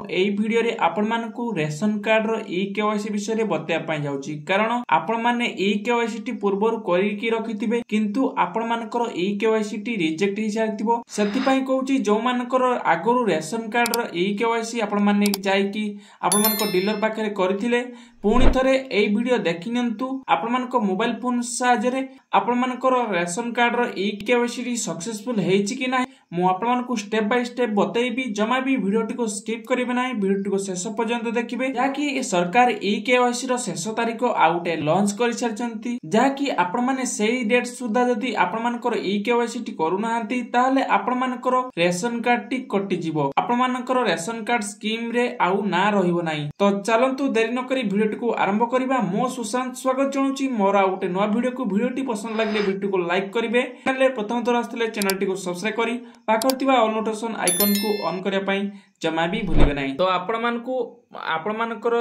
एई video रे आपण मानकु ration card रो e KYC विषय रे बतेया पई जाउची कारण आपण माने ई केवाईसी टी पूर्वरु करी की रखिथिबे किंतु आपण मानकर ई केवाईसी टी रिजेक्ट हि जाथिबो सेति पई कहूची जो मानकर आगरु रेशन कार्ड रो ई केवाईसी आपण माने जाई की आपण मानकर डीलर पाखरे करथिले पुणी थरे एई वीडियो देखिनंतु आपण मानकर मोबाइल फोन साहाय्य रे आपण मानकर रेशन कार्ड रो ई केवाईसी टी सक्सेसफुल हेछि कि नाही मु आपण मानकु स्टेप बाय स्टेप बतेइबी जमा भी वीडियो टी को स्किप करिवे नाही वीडियो टी को शेष पर्यंत देखिबे जाकी सरकार ई केवाईसी रो शेष तारिख आउटे लॉन्च करि सारचंती जाकी आपण माने सेही डेट सुधा जदी आपण मानकर ई केवाईसी टी करू नाहंती ताहले आपण मानकर रेशन कार्ड टी कटि जिवो आपण मानकर रेशन कार्ड स्कीम रे आउ ना रहिबो नाही तो चलंतु देरी न करी वीडियो टी को आरंभ करिबा मो सुशांत स्वागत जणुची मोर आउटे नवा वीडियो टी पसंद लागले वीडियो को लाइक करिवे चैनल प्रथम थोर आस्थिले चैनल टी को सब्सक्राइब करी पाखर थिबा ऑल नोटिफिकेशन आइकन को ऑन करिया पई जमा भी भूलिबे नाही तो आपण मानकर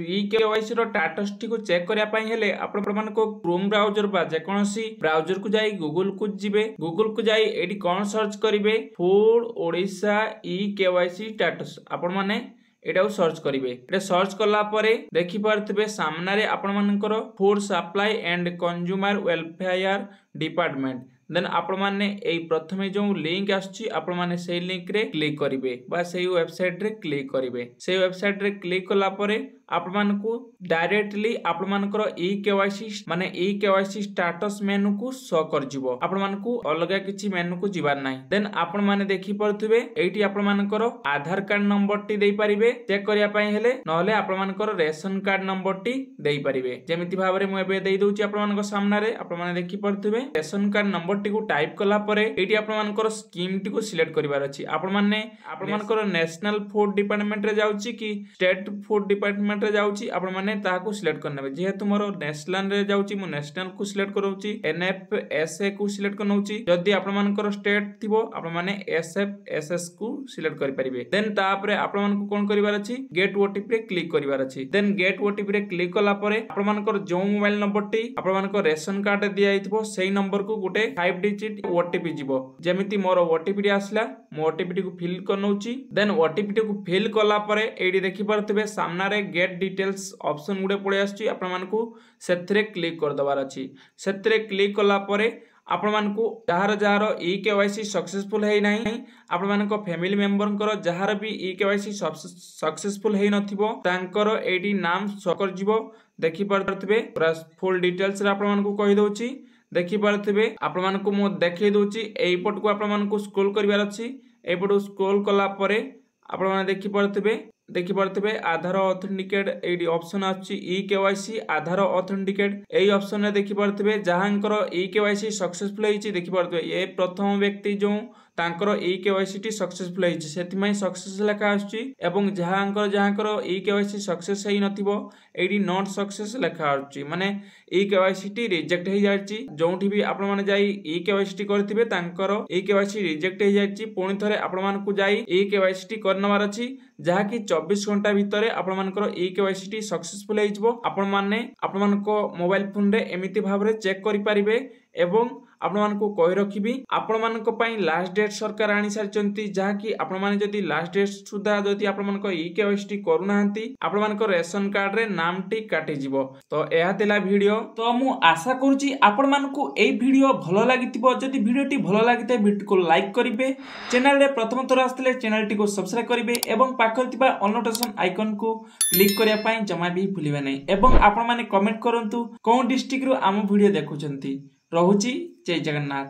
ई केवाईसी रो स्टेटस टी को चेक करिया पई हेले आपण मानको क्रोम ब्राउजर बा जे कोनोसी ब्राउजर को जाई गूगल को जिबे गूगल को जाई एडी कोन सर्च करिवे food Odisha e KYC status आपण माने एटा सर्च करिवे एटा सर्च करला परे देखि परथिबे सामने रे आपण मानकर food supply and consumer welfare department देन आपण माने एई प्रथमे जो लिंक आछी आपण माने सेई लिंक रे क्लिक करिवे बा सेई वेबसाइट रे क्लिक करिवे सेई वेबसाइट रे क्लिक करला परे आपण मानकु डायरेक्टली आपण मानकर ई केवाईसी माने ई केवाईसी स्टेटस मेनू को शो कर जिवो आपण मानकु अलगा किछि मेनू को जिबार नाही देन आपण माने देखि परथिबे एठी आपण मानकर आधार कार्ड नंबर टी देई परिबे चेक करिया पई हेले नहले आपण मानकर रेशन कार्ड नंबर टी देई परिबे जेमिति भाबरे मु एबे देई दोची आपण मानक सामने रे आपण माने देखि परथिबे रेशन कार्ड नंबर टी को टाइप कला परे एठी आपण मानकर स्कीम टी को सिलेक्ट करिवार अछि आपण मानकर नेशनल फूड डिपार्टमेंट रे जाउची कि स्टेट फूड डिपार्टमेंट रे जाउची आपण माने ताको सिलेक्ट करनेबे जेहेतु मोर नेशनल रे जाउची मु नेशनल को सिलेक्ट करूची एनएफएसए को सिलेक्ट करनउची जदी आपण मानकर स्टेट थिबो आपण माने एसएफएसएस को सिलेक्ट करि परिबे देन तापरे आपण मानको कोन करिवार अछि गेट ओटीपी रे क्लिक करिवार अछि देन गेट ओटीपी रे क्लिक कला परे आपण मानकर जो मोबाइल नंबर टी आपण मानकर रेशन कार्ड दिया हितबो सेही नंबर को गुटे 5 डिजिट ओटीपी जिवो जेमिति मोर ओटीपी रे आसला मो ओटीपी को फिल करनउची देन ओटीपी को फिल कला परे एडी देखि परतबे सामना रे गेट डिटेल्स ऑप्शन गुडे पळे आछी आपण मानकु सेथरे क्लिक कर दबार अछि सेथरे क्लिक कला परे आपण मानकु जहार ई केवाईसी सक्सेसफुल हेइ नाही आपण मानको फैमिली मेंबर कर जहार भी ई केवाईसी सक्सेसफुल हेइ नथिबो तांकर एडी नाम शो कर जिवो देखि परतबे फुल डिटेल्स रे आपण मानकु कहि दोची देखि परतबे आपण मानकु मो देखै दोची एई पट को आपण मानकु स्क्रॉल करिवार अछि एई पट स्क्रॉल कला परे आपण माने देखि परतबे आधार ऑथेंटिकेट एडी ऑप्शन आछि ई केवाईसी आधार ऑथेंटिकेट एई ऑप्शन रे देखि परतबे जहांकर ई केवाईसी सक्सेसफुल हेछि देखि परतबे ए प्रथम व्यक्ति जो तांकर ई केवाईसी टी सक्सेसफुल हेछि सेति मै सक्सेस लेखा आछि एवं जहांकर ई केवाईसी सक्सेस हेइ नथिबो एडी नॉट सक्सेस लेखा आछि माने ई केवाईसी टी रिजेक्ट हेइ जाछि जोंठी भी आपण माने जाई ई केवाईसी टी करथिबे तांकर ई केवाईसी रिजेक्ट हेइ जाछि पुणी थरे आपण मानकु जाई ई केवाईसी टी करनवार अछि जहा कि 24 घंटा भितरे आपण मानकर ई केवाईसी टी सक्सेसफुल हेइजबो आपण मानको मोबाइल फोन रे एमिति भाबरे चेक करि परिबे एवं आपण मानको कहि रखिबी आपण मानको पई लास्ट डेट सरकार आनी सारचंती जहा कि आपण माने जदी लास्ट डेट सुधा जदी आपण मानको ई केवाईसी टी करू नाहंती आपण मानको रेशन कार्ड रे नाम टी काटि जिवो तो एहा तेला वीडियो तो मु आशा करूची आपण मानको एई वीडियो भलो लागितिबो जदी वीडियो टी भलो लागिते वीडियो को लाइक करिवे चैनल रे प्रथम थोर आस्थिले चैनल टी को सब्सक्राइब करिवे एवं पाखर थिबा ऑल नोटिफिकेशन आइकन को क्लिक करिया पई जमा भी भूलिबे नै एवं आपण माने कमेंट करंतु कोन डिस्ट्रिक्ट रो आम वीडियो देखुचंती रहुची जय जगन्नाथ।